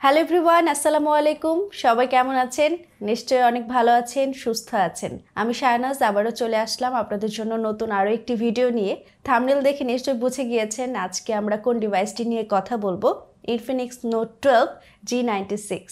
Hello everyone, আসসালামু আলাইকুম। সবাই কেমন আছেন? নিশ্চয়ই অনেক ভালো আছেন, সুস্থ আছেন। আমি শাহনাজ আবারও চলে আসলাম আপনাদের জন্য নতুন আরও একটি ভিডিও নিয়ে। থাম্বনেল দেখে নিশ্চয়ই বুঝে গিয়েছেন আজকে আমরা কোন ডিভাইসটি নিয়ে কথা বলবো। Infinix note 12 G96।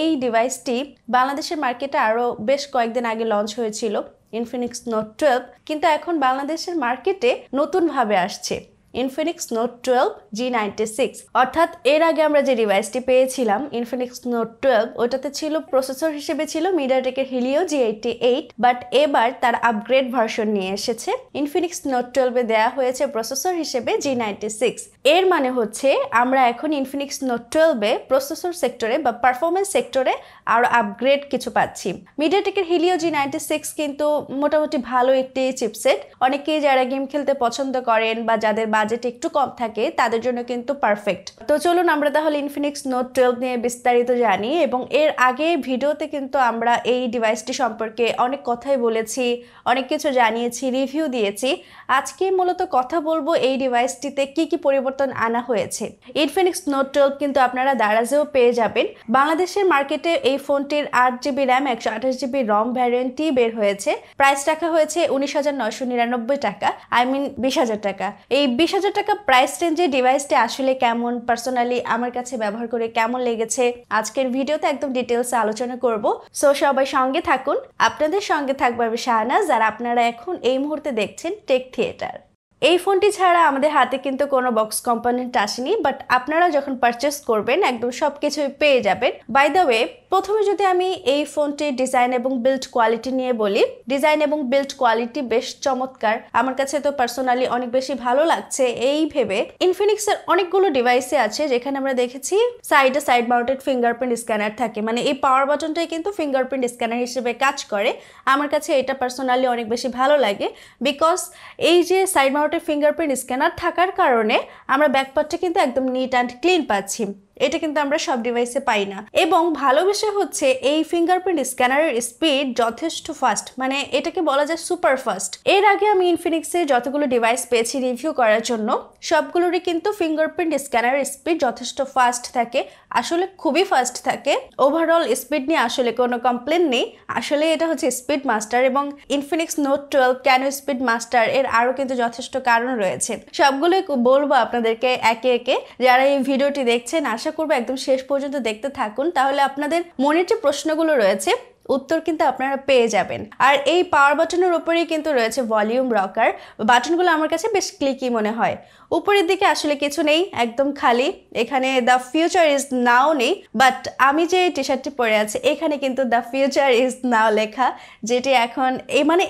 এই ডিভাইসটি বাংলাদেশের মার্কেটে আরও বেশ কয়েকদিন আগে লঞ্চ হয়েছিল ইনফিনিক্স নোট 12, কিন্তু এখন বাংলাদেশের মার্কেটে নতুনভাবে আসছে ইনফিনিক্স নোট 12 G96। অর্থাৎ এর আগে আমরা যে ডিভাইসটি পেয়েছিলাম ইনফিনিক্স নোট 12, ওটাতে ছিল প্রসেসর হিসেবে ছিল মিডিয়াটেকের হিলিও G88, বাট এবার তার আপগ্রেড ভার্সন নিয়ে এসেছে। ইনফিনিক্স নোট 12 এ দেওয়া হয়েছে প্রসেসর হিসেবে G96। এর মানে হচ্ছে আমরা এখন ইনফিনিক্স নোট 12 এ প্রসেসর সেক্টরে বা পারফরমেন্স সেক্টরে আরো আপগ্রেড কিছু পাচ্ছি। মিডিয়াটেকের হিলিও G96 কিন্তু মোটামুটি ভালো একটি চিপসেট। অনেকেই যারা গেম খেলতে পছন্দ করেন বা যাদের বাজেট একটু কম থাকে তাদের জন্য কিন্তু পারফেক্ট। তো চলুন আমরা তাহলে ইনফিনিক্স নোট 12 নিয়ে বিস্তারিত জানি। এবং এর আগে ভিডিওতে কিন্তু আমরা এই ডিভাইসটি সম্পর্কে অনেক কথাই বলেছি, অনেক কিছু জানিয়েছি, রিভিউ দিয়েছি। আজকে মূলত কথা বলবো এই ডিভাইসটিতে কি কি পরিবর্তন আনা হয়েছে। ইনফিনিক্স নোট 12 কিন্তু আপনারা দারাজেও পেয়ে যাবেন। বাংলাদেশের মার্কেটে এই ফোনটির 8GB র্যাম 128GB রম ভ্যারিয়েন্টটি বের হয়েছে। প্রাইস রাখা হয়েছে 19,999 টাকা, আই মিন 20,000 টাকা। এই 20,000 টাকা প্রাইস রেঞ্জে ডিভাইসটি আসলে কেমন, পার্সোনালি আমার কাছে ব্যবহার করে কেমন লেগেছে আজকের ভিডিওতে একদম ডিটেলসে আলোচনা করব। সো সবাই সঙ্গে থাকুন। আপনাদের সঙ্গে থাকবে আমি শাহনাজ, আর আপনারা এখন এই মুহূর্তে দেখছেন টেক থিয়েটার। এই ফোনটি ছাড়া আমাদের হাতে কিন্তু কোনো বক্স কম্পোনেন্ট আসেনি, বাট আপনারা যখন পারচেস করবেন একদম সব কিছুই পেয়ে যাবেন। বাই দ্য ওয়ে, প্রথমে যদি আমি এই ফোনটির ডিজাইন এবং বিল্ড কোয়ালিটি নিয়ে বলি, ডিজাইন এবং বিল্ড কোয়ালিটি বেশ চমৎকার। আমার কাছে তো পার্সোনালি অনেক বেশি ভালো লাগছে এই ভেবে। ইনফিনিক্সের অনেকগুলো ডিভাইসে আছে যেখানে আমরা দেখেছি সাইডে সাইড মাউন্টেড ফিঙ্গারপ্রিন্ট স্ক্যানার থাকে, মানে এই পাওয়ার বাটনটাই কিন্তু ফিঙ্গারপ্রিন্ট স্ক্যানার হিসেবে কাজ করে। আমার কাছে এটা পার্সোনালি অনেক বেশি ভালো লাগে, বিকজ এই যে সাইড মাউন্টেড ফিঙ্গারপ্রিন্ট স্ক্যানার থাকার কারণে আমরা ব্যাকপার্টটা কিন্তু একদম নিট অ্যান্ড ক্লিন পাচ্ছি। এটা কিন্তু আমরা সব ডিভাইসে পাই না। এবং ভালো বিষয় হচ্ছে এই ফিঙ্গারপ্রিন্ট স্ক্যানারের স্পিড যথেষ্ট ফাস্ট, মানে এটাকে বলা যায় সুপার ফাস্ট। এর আগে আমি ইনফিনিক্সের যতগুলো ডিভাইস পেয়েছি রিভিউ করার জন্য সবগুলোরই কিন্তু ফিঙ্গারপ্রিন্ট স্ক্যানারের স্পিড যথেষ্ট ফাস্ট থাকে, আসলে খুবই ফাস্ট থাকে। ওভারঅল স্পিড নিয়ে আসলে কোনো কমপ্লেন নেই, আসলে এটা হচ্ছে স্পিড মাস্টার। এবং ইনফিনিক্স নোট 12 কেন স্পিড মাস্টার এর আরও কিন্তু যথেষ্ট কারণ রয়েছে, সবগুলোই বলবো আপনাদেরকে একে একে। যারা এই ভিডিওটি দেখছেন আশা করবো একদম শেষ পর্যন্ত দেখতে থাকুন, তাহলে আপনাদের মনের যে প্রশ্নগুলো রয়েছে উত্তর কিন্তু আপনারা পেয়ে যাবেন। আর এই পাওয়ার বাটনের উপরেই কিন্তু রয়েছে ভলিউম রকার। বাটনগুলো আমার কাছে বেশ ক্লিকি মনে হয়। উপরের দিকে আসলে কিছু নেই, একদম খালি। এখানে দ্য ফিউচার ইজ নাও নেই, বাট আমি যে টি শার্টটি পরে আছি এখানে কিন্তু দ্য ফিউচার ইজ নাও লেখা, যেটি এখন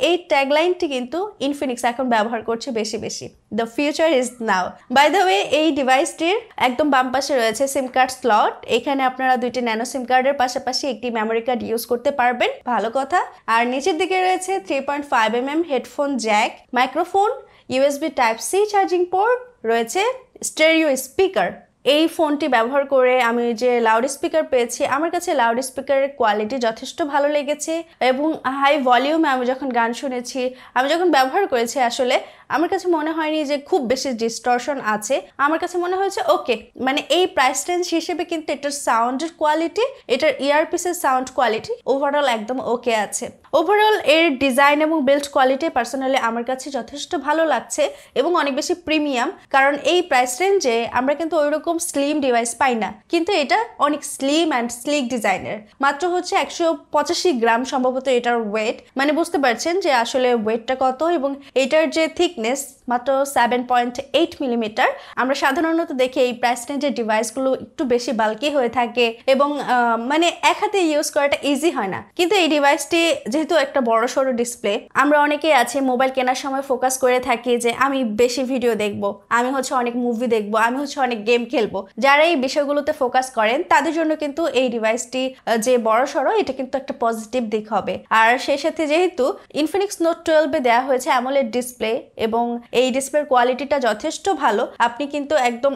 এই ট্যাগলাইনটি কিন্তু ইনফিনিক্স এখন ব্যবহার করছে বেশি বেশি, the future is now. By the way, এই ডিভাইসটির একদম বাম পাশে রয়েছে সিম কার্ড স্লট। এখানে আপনারা দুইটি ন্যানো সিম কার্ডের পাশাপাশি একটি মেমোরি কার্ড ইউজ করতে পারবেন, ভালো কথা। আর নিচের দিকে রয়েছে 3.5mm headphone Jack, microphone, USB Type-C charging port, রয়েছে স্টেরিও স্পিকার। এই ফোনটি ব্যবহার করে আমি যে লাউড স্পিকার পেয়েছি, আমার কাছে লাউড স্পিকারের কোয়ালিটি যথেষ্ট ভালো লেগেছে। এবং হাই ভলিউমে আমি যখন গান শুনেছি, আমি যখন ব্যবহার করেছি, আসলে আমার কাছে মনে হয়নি যে খুব বেশি ডিস্টরশন আছে। আমার কাছে মনে হয়েছে ওকে, মানে এই প্রাইস রেঞ্জ হিসেবে কিন্তু এটার সাউন্ডের কোয়ালিটি, এটার ইয়ারপিসের সাউন্ড কোয়ালিটি ওভারঅল একদম ওকে আছে। ওভারঅল এর ডিজাইন এবং বিল্ড কোয়ালিটি পার্সোনালি আমার কাছে যথেষ্ট ভালো লাগছে এবং অনেক বেশি প্রিমিয়াম, কারণ এই প্রাইস রেঞ্জে আমরা কিন্তু ওইরকম স্লিম ডিভাইস পাই না, কিন্তু এটা অনেক স্লিম অ্যান্ড স্লিক ডিজাইনের। মাত্র হচ্ছে 185 গ্রাম সম্ভবত এটার ওয়েট, মানে বুঝতে পারছেন যে আসলে ওয়েটটা কত। এবং এটার যে থিকনেস মাত্র 7.8 মিলিমিটার। আমরা সাধারণত দেখি এই প্রাইস রেঞ্জের ডিভাইসগুলো একটু বেশি বাল্কি হয়ে থাকে এবং মানে এক হাতে ইউজ করাটা ইজি হয় না, কিন্তু এই ডিভাইসটি যেহেতু একটা বড় সড়ো ডিসপ্লে, আমরা অনেকেই আছে মোবাইল কেনার সময় ফোকাস করে থাকি যে আমি বেশি ভিডিও দেখবো, আমি হচ্ছে অনেক মুভি দেখবো, আমি হচ্ছে অনেক গেম খেলবো। যারা এই বিষয়গুলোতে ফোকাস করেন তাদের জন্য কিন্তু এই ডিভাইসটি যে বড় সড়ো, এটা কিন্তু একটা পজিটিভ দিক হবে। আর সেই সাথে যেহেতু ইনফিনিক্স নোট 12 এ দেওয়া হয়েছে অ্যামোলেড ডিসপ্লে এবং এই ডিসপ্লের কোয়ালিটিটা যথেষ্ট ভালো, আপনি কিন্তু একদম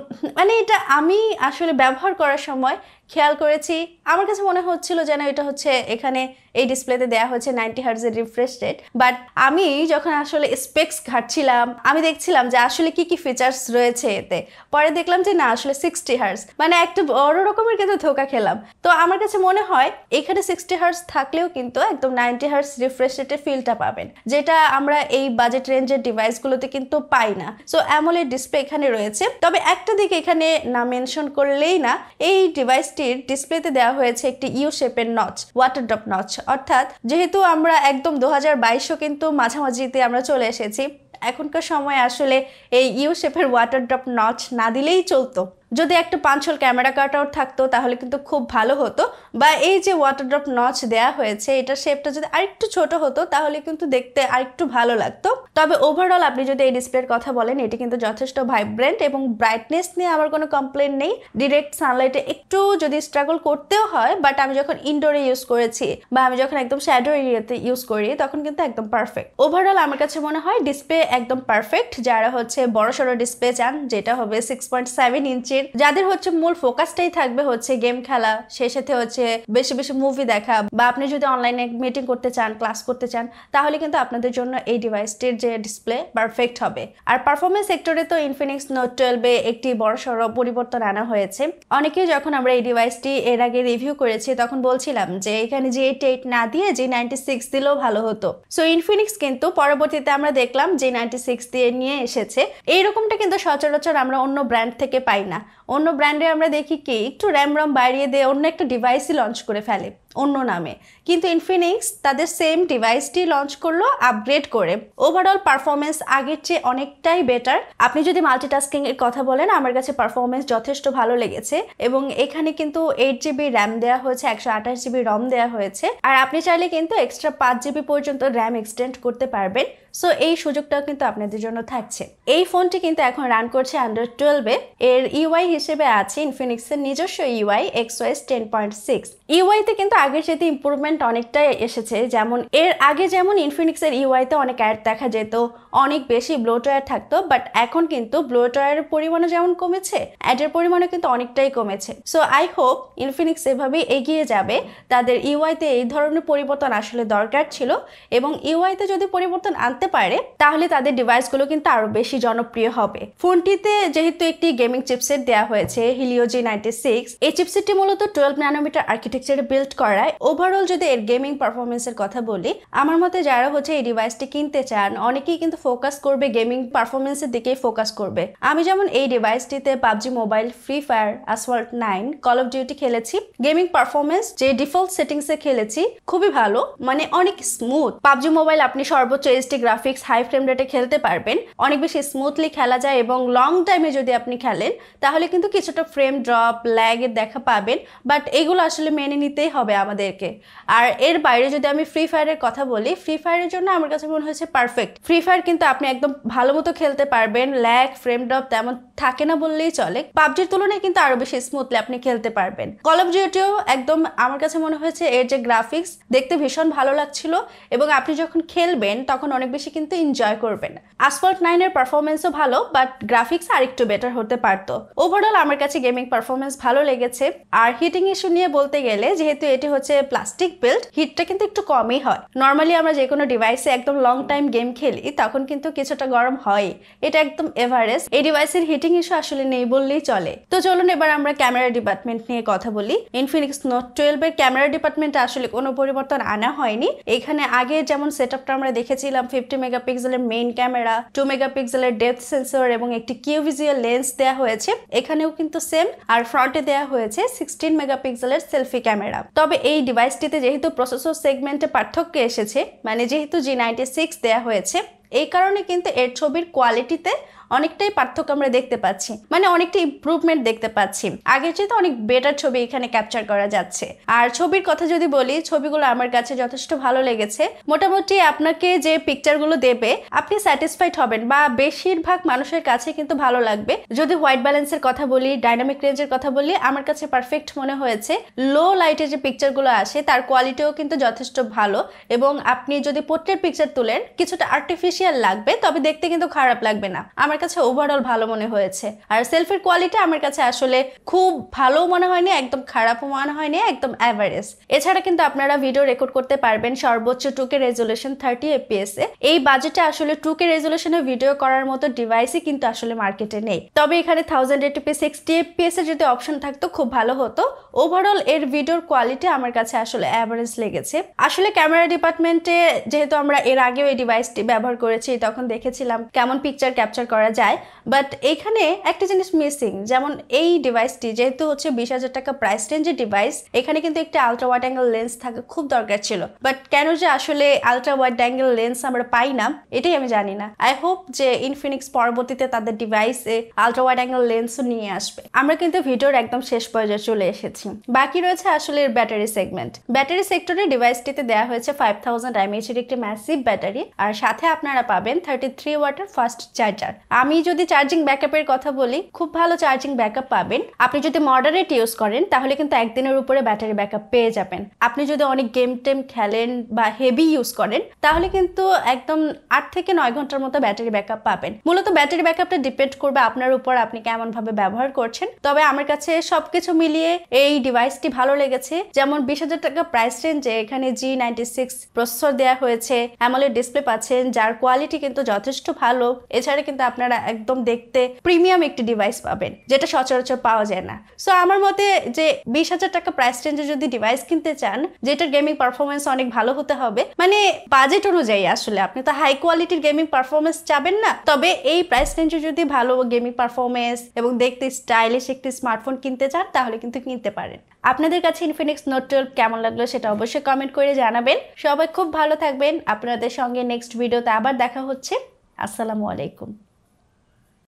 এটা আমি আসলে ব্যবহার করার সময় খেয়াল করেছি আমার কাছে মনে হচ্ছিল যেন এটা হচ্ছে এখানে এই ডিসপ্লেতে দেওয়া হচ্ছে 90 হার্টজের রিফ্রেশ রেট, বাট আমি যখন আসলে স্পেক্স ঘাটছিলাম আমি দেখছিলাম যে আসলে কি কি ফিচার্স রয়েছে এতে, পরে দেখলাম যে না আসলে 60 হার্টজ, মানে একটা বড় রকমের কিন্তু ধোকা খেলাম। তো আমার কাছে মনে হয় এখানে 60 হার্টজ থাকলেও কিন্তু একদম 90 হার্টজ রিফ্রেশ রেটের ফিলটা পাবেন, যেটা আমরা এই বাজেট রেঞ্জের ডিভাইসগুলোতে কিন্তু পাই না। সো অ্যামোলেড ডিসপ্লে এখানে রয়েছে, তবে একটা দিক এখানে না মেনশন করলেই না, এই ডিভাইসটির ডিসপ্লেতে দেওয়া হয়েছে একটি ইউ শেপের নচ, ওয়াটার ড্রপ নচ, অর্থাৎ যেহেতু আমরা একদম 2022 কিন্তু মাঝামাঝিতে আমরা চলে এসেছি, এখনকার সময় আসলে এই ইউ শেপের ওয়াটার ড্রপ নচ না দিলেই চলতো। যদি একটা পাঞ্চল ক্যামেরা কাটআউট থাকতো তাহলে কিন্তু খুব ভালো হতো, বা এই যে ওয়াটার ড্রপ নচ দেয়া হয়েছে এটার শেপটা যদি আরেকটু ছোট হতো তাহলে কিন্তু দেখতে আরেকটু ভালো লাগতো। তবে ওভারঅল আপনি যদি এই ডিসপ্লের কথা বলেন এটি কিন্তু যথেষ্ট ভাইব্রেন্ট এবং ব্রাইটনেস নিয়ে আমার কোনো কমপ্লেন নেই। ডিরেক্ট সানলাইটে একটু যদি স্ট্রাগল করতেও হয়, বাট আমি যখন ইনডোরে ইউজ করেছি বা আমি যখন একদম শ্যাডো এরিয়াতে ইউজ করি তখন কিন্তু একদম পারফেক্ট। ওভারঅল আমার কাছে মনে হয় ডিসপ্লে একদম পারফেক্ট। যারা হচ্ছে বড়সড় ডিসপ্লে চান যেটা হবে 6.7 ইঞ্চির, যাদের হচ্ছে মূল ফোকাসটাই থাকবে হচ্ছে গেম খেলা, সেই সাথে হচ্ছে বেশি বেশি মুভি দেখা, বা আপনি যদি অনলাইনে মিটিং করতে চান, ক্লাস করতে চান, তাহলে কিন্তু আপনাদের জন্য এই ডিভাইসটির যে ডিসপ্লে পারফেক্ট হবে। আর পারফরমেন্স সেক্টরে তো ইনফিনিক্স নোট 12 এ একটি বড়সড় পরিবর্তন আনা হয়েছে। অনেকেই যখন আমরা এই ডিভাইসটি এর আগে রিভিউ করেছি তখন বলছিলাম যে এখানে G88 না দিয়ে G96 দিলেও ভালো হতো। সো ইনফিনিক্স কিন্তু পরবর্তীতে আমরা দেখলাম G96 দিয়ে নিয়ে এসেছে। এইরকমটা কিন্তু সচরাচর আমরা অন্য ব্র্যান্ড থেকে পাই না। অন্য ব্র্যান্ডে আমরা দেখি কি একটু র্যাম রম বাড়িয়ে দিয়ে অন্য একটা ডিভাইসই লঞ্চ করে ফেলে অন্য নামে, কিন্তু ইনফিনিক্স তাদের সেম ডিভাইসটি লঞ্চ করলো আপগ্রেড করে। ওভারঅল পারফরমেন্স আগের চেয়ে অনেকটাই বেটার। আপনি যদি মাল্টিটাস্কিং এর কথা বলেন আমার কাছে পারফরমেন্স যথেষ্ট ভালো লেগেছে, এবং এখানে কিন্তু 8GB র্যাম দেওয়া হয়েছে, 128GB রম দেওয়া হয়েছে, আর আপনি চাইলে কিন্তু এক্সট্রা 5GB পর্যন্ত র্যাম এক্সটেন্ড করতে পারবেন। সো এই সুযোগটাও কিন্তু আপনাদের জন্য থাকছে। এই ফোনটি কিন্তু এখন রান করছে Android 12 এর ইউআই হিসেবে আছে ইনফিনিক্সের নিজস্ব ইউআই XOS 10.6। ইউআইতে কিন্তু আগের সাথে ইমপ্রুভমেন্ট অনেকটাই এসেছে। যেমন এর আগে যেমন ইনফিনিক্সের ইউআইতে অনেক অ্যাড দেখা যেত, অনেক বেশি ব্লোটওয়্যার থাকতো, বাট এখন কিন্তু ব্লোটওয়্যারের পরিমাণও যেমন কমেছে, অ্যাডের পরিমাণও কিন্তু অনেকটাই কমেছে। সো আই হোপ ইনফিনিক্স এভাবেই এগিয়ে যাবে। তাদের ইউআইতে এই ধরনের পরিবর্তন আসলে দরকার ছিল, এবং ইউআইতে যদি পরিবর্তন আনতে পারে তাহলে তাদের ডিভাইসগুলো কিন্তু আরো বেশি জনপ্রিয় হবে। ফোনটিতে যেহেতু একটি গেমিং চিপসেট দেওয়া হয়েছে Helio G96, এই চিপসেটটি মূলত 12 ন্যানোমিটার আর্কিটেকচারে বিল্ড করায়। ওভারঅল যদি এর গেমিং পারফরমেন্সের কথা বলি, আমার মতে যারা হচ্ছে এই ডিভাইসটি কিনতে চান অনেকেই কিন্তু ফোকাস করবে গেমিং পারফরমেন্সের দিকেই ফোকাস করবে। আমি যেমন এই ডিভাইসটিতে PUBG mobile, free fire, Assault 9, call of duty খেলেছি। গেমিং পারফরমেন্স যে ডিফল্ট সেটিংসে খেলেছি খুবই ভালো, মানে অনেক স্মুথ। PUBG মোবাইল আপনি সর্বোচ্চ এইচডি গ্রাফিক্স, হাই ফ্রেম রেটে খেলতে পারবেন, অনেক বেশি স্মুথলি খেলা যায়, এবং লং টাইমে যদি আপনি খেলেন তাহলে কিন্তু কিছুটা ফ্রেম ড্রপ, ল্যাগের দেখা পাবেন, বাট এগুলো আসলে মেনে নিতেই হবে আমাদেরকে। আর এর বাইরে যদি আমি ফ্রি ফায়ারের কথা বলি, ফ্রি ফায়ারের জন্য আমার কাছে মনে হয়েছে পারফেক্ট। ফ্রি ফায়ার কিন্তু আপনি একদম ভালো মতো খেলতে পারবেন, ল্যাগ, ফ্রেম ড্রপ তেমন থাকে না বললেই চলে। পাবজির তুলনায় কিন্তু আরো বেশি স্মুথলি আপনি খেলতে পারবেন। কল অফ ডিউটিও একদম আমার কাছে মনে হয়েছে এর যে গ্রাফিক্স দেখতে ভীষণ ভালো লাগছিল, এবং আপনি যখন খেলবেন তখন অনেক বেশি কিন্তু এনজয় করবেন। Assault 9 এর পারফরমেন্সও ভালো, বাট গ্রাফিক্স আরেকটু বেটার হতে পারতো। ওভারঅল আমার কাছে গেমিং পারফরমেন্স ভালো লেগেছে। আর হিটিং ইস্যু নিয়ে বলতে গেলে, যেহেতু এটি হচ্ছে প্লাস্টিক বিল্ড, হিটটা কিন্তু একটু কমই হয়। নর্মালি আমরা যে কোনো ডিভাইসে একদম লং টাইম গেম খেলি তখন কিন্তু কিছুটা গরম হয়, এটা একদম এভারেজ। এই ডিভাইসের হিটিং ইস্যু আসলে নেই বললেই চলে। তো চলুন এবার আমরা ক্যামেরা ডিপার্টমেন্ট নিয়ে কথা বলি। ইনফিনিক্স নোট 12 এর ক্যামেরা ডিপার্টমেন্টে আসলে কোনো পরিবর্তন আনা হয়নি। এখানে আগে যেমন সেটআপটা আমরা দেখেছিলাম 50 মেগাপিক্সেলের মেইন ক্যামেরা, 2 মেগাপিক্সেলের ডেপথ সেন্সর এবং একটি কিউ ভিজুয়াল লেন্স দেওয়া হয়েছে, এখানেও কিন্তু সেম। আর ফ্রন্টে দেওয়া হয়েছে 16 মেগাপিক্সেলের সেলফি ক্যামেরা। তবে এই ডিভাইসটিতে যেহেতু প্রসেসর সেগমেন্টে পার্থক্য এসেছে, মানে যেহেতু G96 দেওয়া হয়েছে, এই কারণে কিন্তু এর ছবির কোয়ালিটিতে অনেকটাই পার্থক্য আমরা দেখতে পাচ্ছি, মানে অনেকটা ইমপ্রুভমেন্ট দেখতে পাচ্ছি। আগের চেয়ে অনেক বেটার ছবি এখানে ক্যাপচার করা যাচ্ছে। আর ছবির কথা যদি বলি, ছবিগুলো আমার কাছে যথেষ্ট ভালো লেগেছে। মোটামুটি আপনাকে যে পিকচারগুলো দেবে আপনি স্যাটিসফাইড হবেন, বা বেশিরভাগ মানুষের কাছে কিন্তু ভালো লাগবে। যদি হোয়াইট ব্যালেন্সের কথা বলি, ডাইনামিক রেঞ্জের কথা বলি, আমার কাছে পারফেক্ট মনে হয়েছে। লো লাইটে যে পিকচারগুলো আসে তার কোয়ালিটিও কিন্তু যথেষ্ট ভালো, এবং আপনি যদি পোর্ট্রেট পিকচার তুলেন কিছুটা আর্টিফিশিয়াল লাগবে, তবে দেখতে কিন্তু খারাপ লাগবে না। আমার আমার কাছে ওভারঅল ভালো মনে হয়েছে। আর সেলফির কোয়ালিটি আমার কাছে আসলে খুব ভালো মনে হয়নি, একদম খারাপও মনে হয়নি, একদম অ্যাভারেজ। এছাড়া কিন্তু আপনারা ভিডিও রেকর্ড করতে পারবেন সর্বোচ্চ 2K রেজলিউশন 30 FPS এ। এই বাজেটে আসলে 2K রেজলিউশনে ভিডিও করার মতো ডিভাইসই কিন্তু আসলে মার্কেটে নেই। তবে এখানে 1080p 60 FPS এর যদি অপশন থাকতো খুব ভালো হতো। ওভারঅল এর ভিডিওর কোয়ালিটি আমার কাছে আসলে অ্যাভারেজ লেগেছে। আসলে ক্যামেরা ডিপার্টমেন্টে যেহেতু আমরা এর আগেও এই ডিভাইসটি ব্যবহার করেছি, তখন দেখেছিলাম কেমন পিকচার ক্যাপচার করা যায়, বাট এখানে একটা জিনিস মিসিং। যেমন এই ডিভাইসটি যেহেতু হচ্ছে 20,000 টাকা প্রাইস রেঞ্জের ডিভাইস, এখানে কিন্তু একটা আলট্রা ওয়াইড অ্যাঙ্গেল লেন্স থাকা খুব দরকার ছিল। বাট কেন যে আসলে আলট্রা ওয়াইড অ্যাঙ্গেল লেন্স আমরা পাই না এটাই আমি জানি না। আই হোপ যে ইনফিনিক্স পরবর্তীতে তাদের ডিভাইসে আলট্রা ওয়াইড অ্যাঙ্গেল লেন্সও নিয়ে আসবে। আমরা কিন্তু ভিডিওর একদম শেষ পর্যায়ে চলে এসেছি। বাকি রয়েছে আসলে এর ব্যাটারি সেগমেন্ট। ব্যাটারি সেক্টরে ডিভাইসটিতে দেওয়া হয়েছে 5000 mAh এর একটি ম্যাসিভ ব্যাটারি, আর সাথে আপনারা পাবেন 33 ওয়াটের ফাস্ট চার্জার। আমি যদি চার্জিং ব্যাকআপের কথা বলি, খুব ভালো চার্জিং ব্যাকআপ পাবেন। আপনি যদি মডারেট ইউজ করেন তাহলে কিন্তু একদিনের উপরে ব্যাটারি ব্যাকআপ পেয়ে যাবেন। আপনি যদি অনেক গেম টেম খেলেন বা হেভি ইউজ করেন তাহলে কিন্তু একদম 8 থেকে 9 ঘন্টার মতো ব্যাটারি ব্যাকআপ পাবেন। মূলত ব্যাটারি ব্যাকআপটা ডিপেন্ড করবে আপনার উপর, আপনি কেমন ভাবে ব্যবহার করছেন। তবে আমার কাছে সবকিছু মিলিয়ে এই ডিভাইসটি ভালো লেগেছে। যেমন 20,000 টাকা প্রাইস রেঞ্জে এখানে G96 প্রসেসর দেওয়া হয়েছে, অ্যামোলেড ডিসপ্লে পাচ্ছেন যার কোয়ালিটি কিন্তু যথেষ্ট ভালো। এছাড়া কিন্তু আপনারা একদম দেখতে প্রিমিয়াম একটি ডিভাইস পাবেন যেটা সচরাচর পাওয়া যায় না। সো আমার মতে যে 20,000 টাকা প্রাইস রেঞ্জে যদি ডিভাইস কিনতে চান যেটার গেমিং পারফরমেন্স অনেক ভালো হতে হবে, মানে বাজেট অনুযায়ী আসলে আপনি তো হাই কোয়ালিটির গেমিং পারফরমেন্স চাবেন না, তবে এই প্রাইস রেঞ্জে যদি ভালো গেমিং পারফরমেন্স এবং দেখতে স্টাইলিশ একটি স্মার্টফোন কিনতে চান তাহলে কিন্তু কিনতে পারেন। আপনাদের কাছে ইনফিনিক্স নোট 12 কেমন লাগলো সেটা অবশ্যই কমেন্ট করে জানাবেন। সবাই খুব ভালো থাকবেন। আপনাদের সঙ্গে নেক্সট ভিডিওতে আবার দেখা হচ্ছে। আসসালামু আলাইকুম।